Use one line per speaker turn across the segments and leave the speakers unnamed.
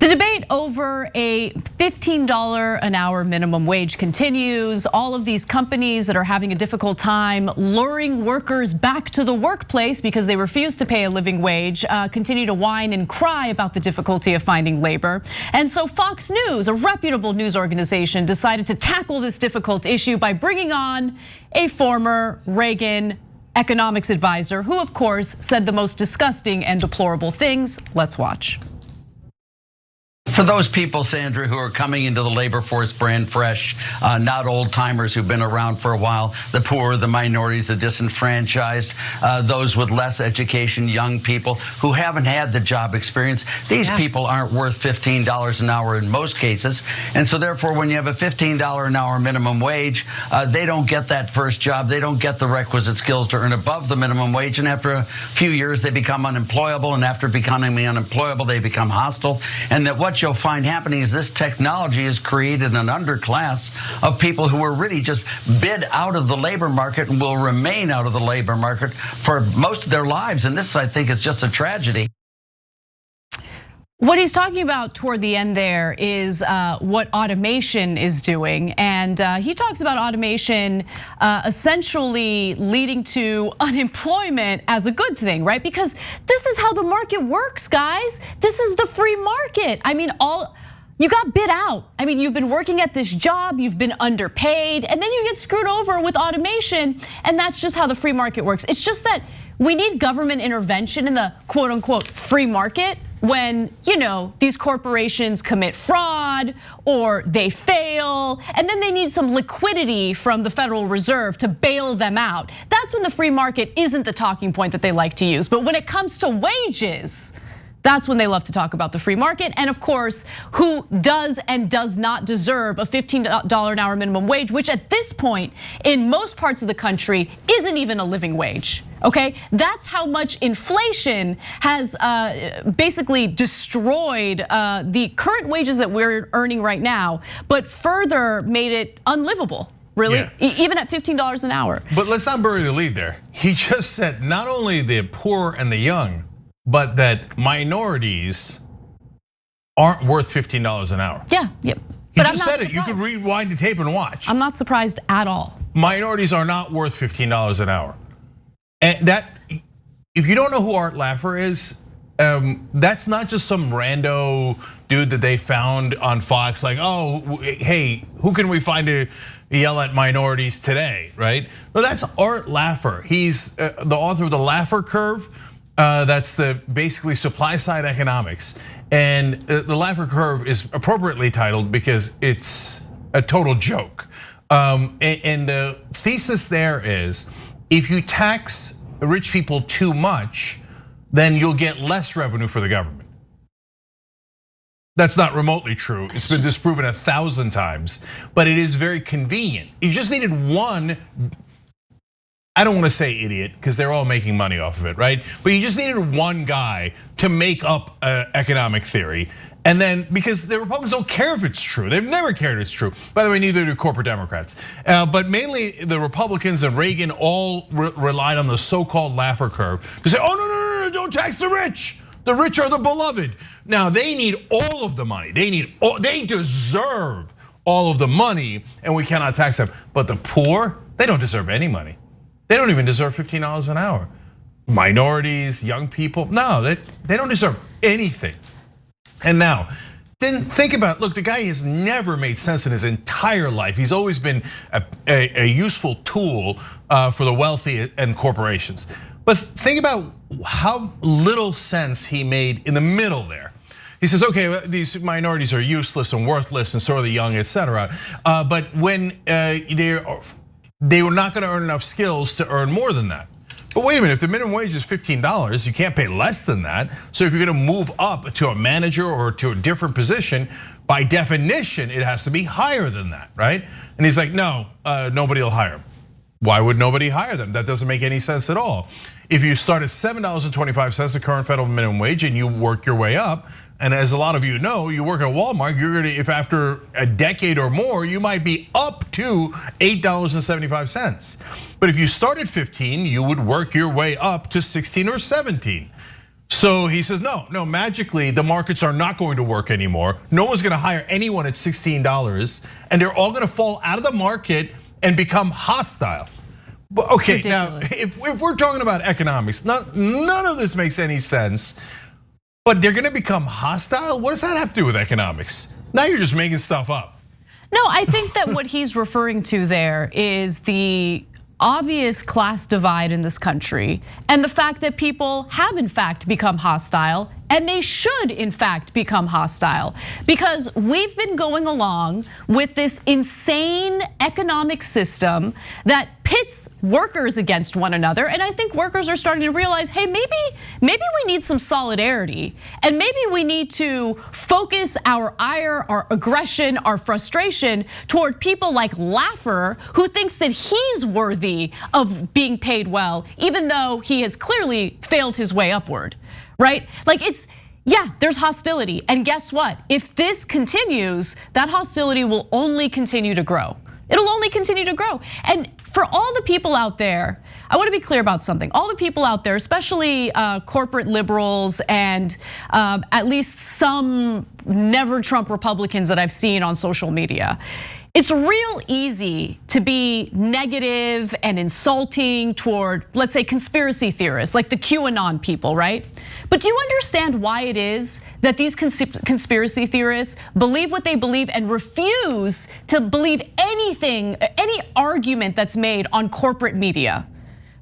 The debate over a $15 an hour minimum wage continues. All of these companies that are having a difficult time luring workers back to the workplace because they refuse to pay a living wage continue to whine and cry about the difficulty of finding labor. And so Fox News, a reputable news organization, decided to tackle this difficult issue by bringing on a former Reagan economics advisor who, of course, said the most disgusting and deplorable things. Let's watch.
For those people, Sandra, who are coming into the labor force brand fresh, not old timers who've been around for a while, the poor, the minorities, the disenfranchised, those with less education, young people who haven't had the job experience, these people aren't worth $15 an hour in most cases. And so therefore, when you have a $15 an hour minimum wage, they don't get that first job. They don't get the requisite skills to earn above the minimum wage. And after a few years, they become unemployable. And after becoming unemployable, they become hostile. And that what you'll find happening is this technology has created an underclass of people who are really just bid out of the labor market and will remain out of the labor market for most of their lives. And this, I think, is just a tragedy.
What he's talking about toward the end there is what automation is doing. And he talks about automation essentially leading to unemployment as a good thing, right? Because this is how the market works, guys. This is the free market. I mean, you got bid out. I mean, you've been working at this job, you've been underpaid, and then you get screwed over with automation. And that's just how the free market works. It's just that we need government intervention in the quote unquote free market when, these corporations commit fraud or they fail, and then they need some liquidity from the Federal Reserve to bail them out. That's when the free market isn't the talking point that they like to use. But when it comes to wages, that's when they love to talk about the free market. And of course, who does and does not deserve a $15 an hour minimum wage, which at this point in most parts of the country isn't even a living wage. Okay, that's how much inflation has basically destroyed the current wages that we're earning right now, but further made it unlivable, really, even at $15 an hour.
But let's not bury the lead there. He just said not only the poor and the young, but that minorities aren't worth $15 an hour.
Yeah.
He just said it. You could rewind the tape and watch.
I'm not surprised at all.
Minorities are not worth $15 an hour. And that, if you don't know who Art Laffer is, that's not just some rando dude that they found on Fox, like, oh, hey, who can we find to yell at minorities today, right? No, that's Art Laffer. He's the author of The Laffer Curve. That's the basically supply side economics. And the Laffer Curve is appropriately titled because it's a total joke. And the thesis there is, if you tax rich people too much, then you'll get less revenue for the government. That's not remotely true. It's been disproven 1,000 times, but it is very convenient. You just needed one, I don't want to say idiot, because they're all making money off of it, right? But you just needed one guy to make up economic theory. And then, because the Republicans don't care if it's true. They've never cared if it's true. By the way, neither do corporate Democrats. But mainly the Republicans and Reagan all relied on the so-called Laffer curve to say, oh, no, don't tax the rich. The rich are the beloved. Now, they need all of the money. They deserve all of the money, and we cannot tax them. But the poor, they don't deserve any money. They don't even deserve $15 an hour. Minorities, young people, no, they don't deserve anything. And now, then think about, look, the guy has never made sense in his entire life. He's always been a useful tool for the wealthy and corporations. But think about how little sense he made in the middle there. He says, okay, these minorities are useless and worthless and so are the young, etc. But when they were not gonna earn enough skills to earn more than that. But wait a minute, if the minimum wage is $15, you can't pay less than that. So if you're gonna move up to a manager or to a different position, by definition, it has to be higher than that, right? And he's like, no, nobody will hire him. Why would nobody hire them? That doesn't make any sense at all. If you start at $7.25, the current federal minimum wage, and you work your way up, and as a lot of you know, you work at Walmart, you're gonna, if after a decade or more, you might be up to $8.75. But if you start at 15, you would work your way up to 16 or 17. So he says, no, magically the markets are not going to work anymore. No one's gonna hire anyone at $16, and they're all gonna fall out of the market and become hostile. But okay, now if we're talking about economics, none of this makes any sense. But they're gonna become hostile? What does that have to do with economics? Now you're just making stuff up.
No, I think that what he's referring to there is the obvious class divide in this country and the fact that people have in fact become hostile, and they should in fact become hostile, because we've been going along with this insane economic system that pits workers against one another. And I think workers are starting to realize, hey, maybe we need some solidarity, and maybe we need to focus our ire, our aggression, our frustration toward people like Laffer, who thinks that he's worthy of being paid well, even though he has clearly failed his way upward, right? Like there's hostility, and guess what? If this continues, that hostility will only continue to grow. It'll only continue to grow. And for all the people out there, I want to be clear about something. All the people out there, especially corporate liberals and at least some never Trump Republicans that I've seen on social media, it's real easy to be negative and insulting toward, let's say, conspiracy theorists, like the QAnon people, right? But do you understand why it is that these conspiracy theorists believe what they believe and refuse to believe anything, any argument that's made on corporate media?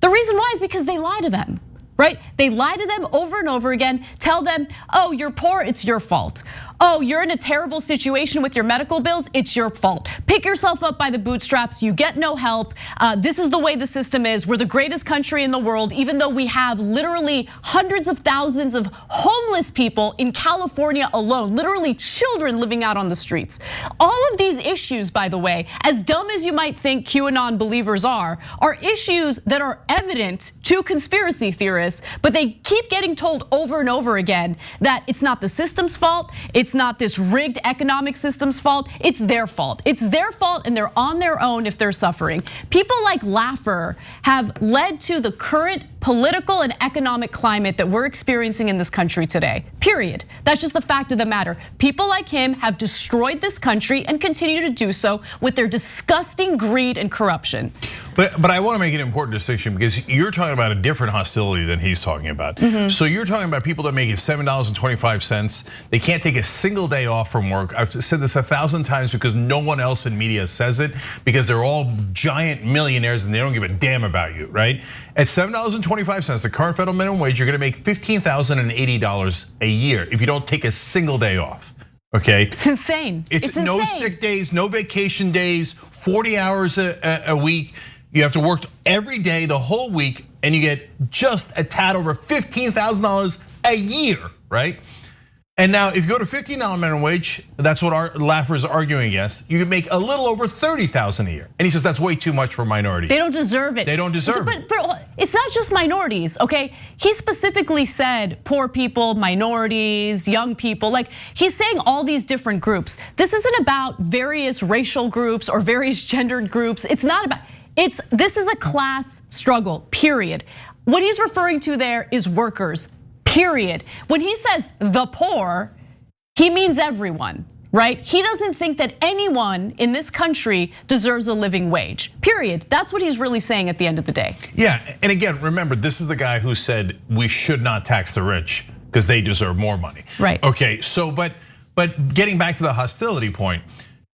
The reason why is because they lie to them, right? They lie to them over and over again, tell them, oh, you're poor, it's your fault. Oh, you're in a terrible situation with your medical bills, it's your fault. Pick yourself up by the bootstraps, you get no help. This is the way the system is. We're the greatest country in the world, even though we have literally hundreds of thousands of homeless people in California alone, literally children living out on the streets. All of these issues, by the way, as dumb as you might think QAnon believers are issues that are evident to conspiracy theorists, but they keep getting told over and over again that it's not the system's fault, it's not this rigged economic system's fault, it's their fault. It's their fault, and they're on their own if they're suffering. People like Laffer have led to the current political and economic climate that we're experiencing in this country today, period. That's just the fact of the matter. People like him have destroyed this country and continue to do so with their disgusting greed and corruption.
But I want to make an important distinction, because you're talking about a different hostility than he's talking about. So you're talking about people that make it $7.25. They can't take a single day off from work. I've said this 1,000 times because no one else in media says it, because they're all giant millionaires and they don't give a damn about you, right? At $7.25, the current federal minimum wage, you're gonna make $15,080 a year if you don't take a single day off. Okay,
it's insane.
It's no sick days, no vacation days, 40 hours a week. You have to work every day, the whole week, and you get just a tad over $15,000 a year, right? And now, if you go to $15 minimum wage, that's what Laffer is arguing against. You can make a little over $30,000 a year, and he says that's way too much for minorities.
They don't deserve it.
They don't deserve it.
But it's not just minorities, okay? He specifically said poor people, minorities, young people. Like, he's saying all these different groups. This isn't about various racial groups or various gendered groups. It's not about. This is a class struggle. Period. What he's referring to there is workers. Period. When he says the poor, he means everyone, right? He doesn't think that anyone in this country deserves a living wage, period. That's what he's really saying at the end of the day.
Yeah, and again, remember, this is the guy who said we should not tax the rich because they deserve more money.
Right.
Okay, so but getting back to the hostility point,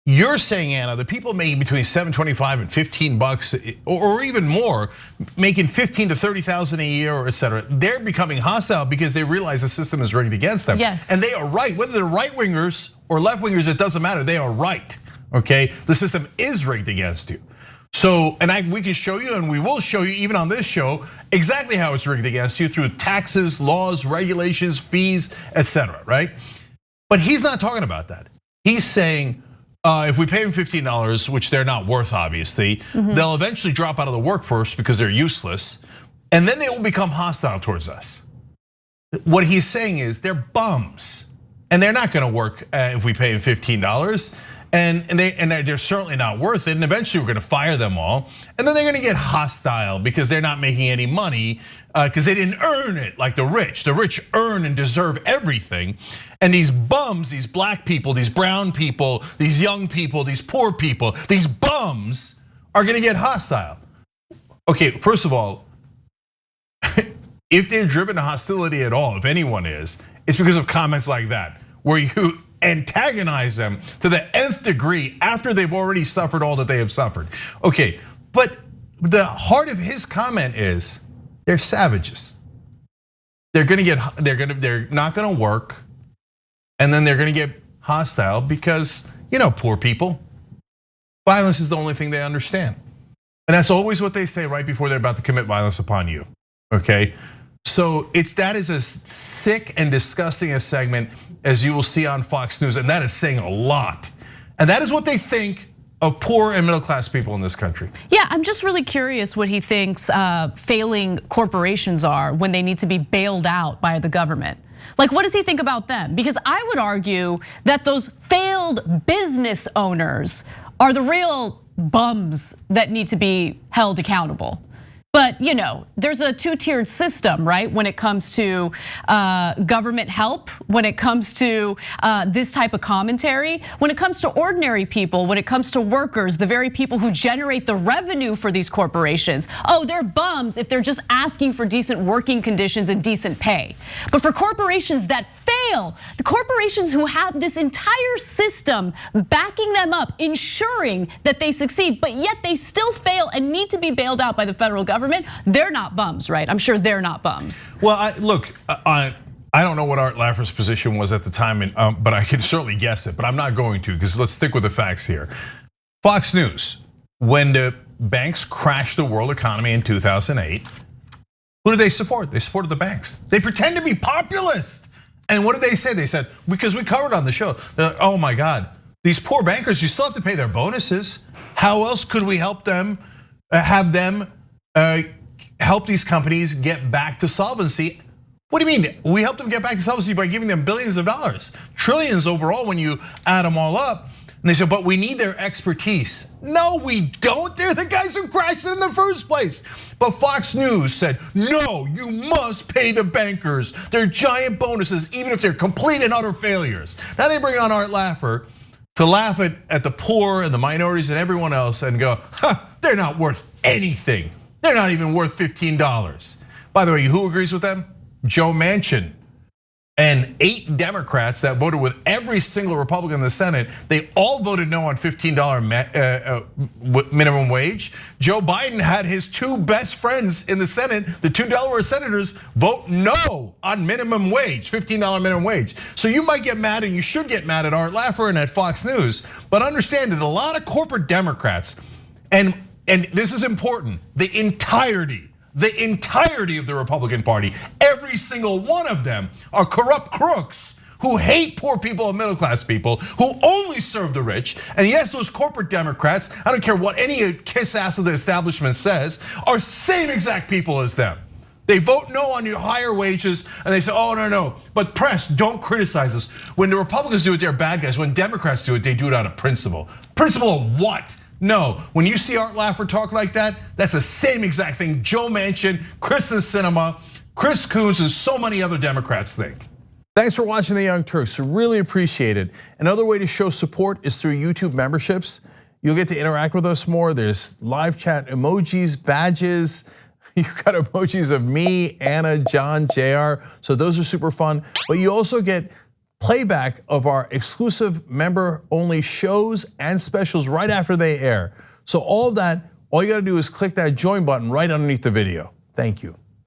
you're saying, Anna, the people making between $7.25 and $15, or even more, making $15,000 to $30,000 a year, or et cetera, they're becoming hostile because they realize the system is rigged against them.
Yes.
And they are right. Whether they're right wingers or left wingers, it doesn't matter. They are right. Okay, the system is rigged against you. So, and we can show you, and we will show you even on this show, exactly how it's rigged against you through taxes, laws, regulations, fees, et cetera, right? But he's not talking about that. He's saying, if we pay them $15, which they're not worth, obviously, they'll eventually drop out of the workforce because they're useless, and then they will become hostile towards us. What he's saying is they're bums, and they're not gonna work if we pay them $15. and they're certainly not worth it. And eventually we're gonna fire them all. And then they're gonna get hostile because they're not making any money because they didn't earn it like the rich. The rich earn and deserve everything. And these bums, these black people, these brown people, these young people, these poor people, these bums are gonna get hostile. Okay, first of all, if they're driven to hostility at all, if anyone is, it's because of comments like that, where you antagonize them to the nth degree after they've already suffered all that they have suffered. Okay, but the heart of his comment is they're savages. They're not gonna work, and then they're gonna get hostile because, poor people, violence is the only thing they understand. And that's always what they say right before they're about to commit violence upon you, okay? So that is as sick and disgusting a segment as you will see on Fox News, and that is saying a lot. And that is what they think of poor and middle class people in this country.
Yeah, I'm just really curious what he thinks failing corporations are when they need to be bailed out by the government. Like, what does he think about them? Because I would argue that those failed business owners are the real bums that need to be held accountable. But there's a two-tiered system, right? When it comes to government help, when it comes to this type of commentary, when it comes to ordinary people, when it comes to workers, the very people who generate the revenue for these corporations. Oh, they're bums if they're just asking for decent working conditions and decent pay. But for corporations that fail, the corporations who have this entire system backing them up, ensuring that they succeed, but yet they still fail and need to be bailed out by the federal government, they're not bums, right? I'm sure they're not bums.
Well, I don't know what Art Laffer's position was at the time, but I can certainly guess it, but I'm not going to, because let's stick with the facts here. Fox News, when the banks crashed the world economy in 2008, who did they support? They supported the banks. They pretend to be populist. And what did they say? They said, because we covered on the show, oh my God, these poor bankers, you still have to pay their bonuses. How else could we help them, have them help these companies get back to solvency? What do you mean? We help them get back to solvency by giving them billions of dollars, trillions overall when you add them all up. And they said, but we need their expertise. No, we don't. They're the guys who crashed it in the first place. But Fox News said, no, you must pay the bankers their giant bonuses, even if they're complete and utter failures. Now they bring on Art Laffer to laugh at the poor and the minorities and everyone else and go, they're not worth anything. They're not even worth $15. By the way, who agrees with them? Joe Manchin and 8 Democrats that voted with every single Republican in the Senate. They all voted no on $15 minimum wage. Joe Biden had his 2 best friends in the Senate, the 2 Delaware senators, vote no on minimum wage, $15 minimum wage. So you might get mad, and you should get mad at Art Laffer and at Fox News, but understand that a lot of corporate Democrats, and this is important, the entirety of the Republican Party, every single one of them are corrupt crooks who hate poor people and middle class people, who only serve the rich. And yes, those corporate Democrats, I don't care what any kiss ass of the establishment says, are same exact people as them. They vote no on your higher wages, and they say, oh, no, but press, don't criticize us. When the Republicans do it, they're bad guys. When Democrats do it, they do it out of principle. Principle of what? No, when you see Art Laffer talk like that, that's the same exact thing Joe Manchin, Kristen Sinema, Chris Coons, and so many other Democrats think. Thanks for watching The Young Turks, really appreciate it. Another way to show support is through YouTube memberships. You'll get to interact with us more. There's live chat emojis, badges. You've got emojis of me, Anna, John, JR, so those are super fun. But you also get playback of our exclusive member-only shows and specials right after they air. So all of that, all you gotta do is click that join button right underneath the video. Thank you.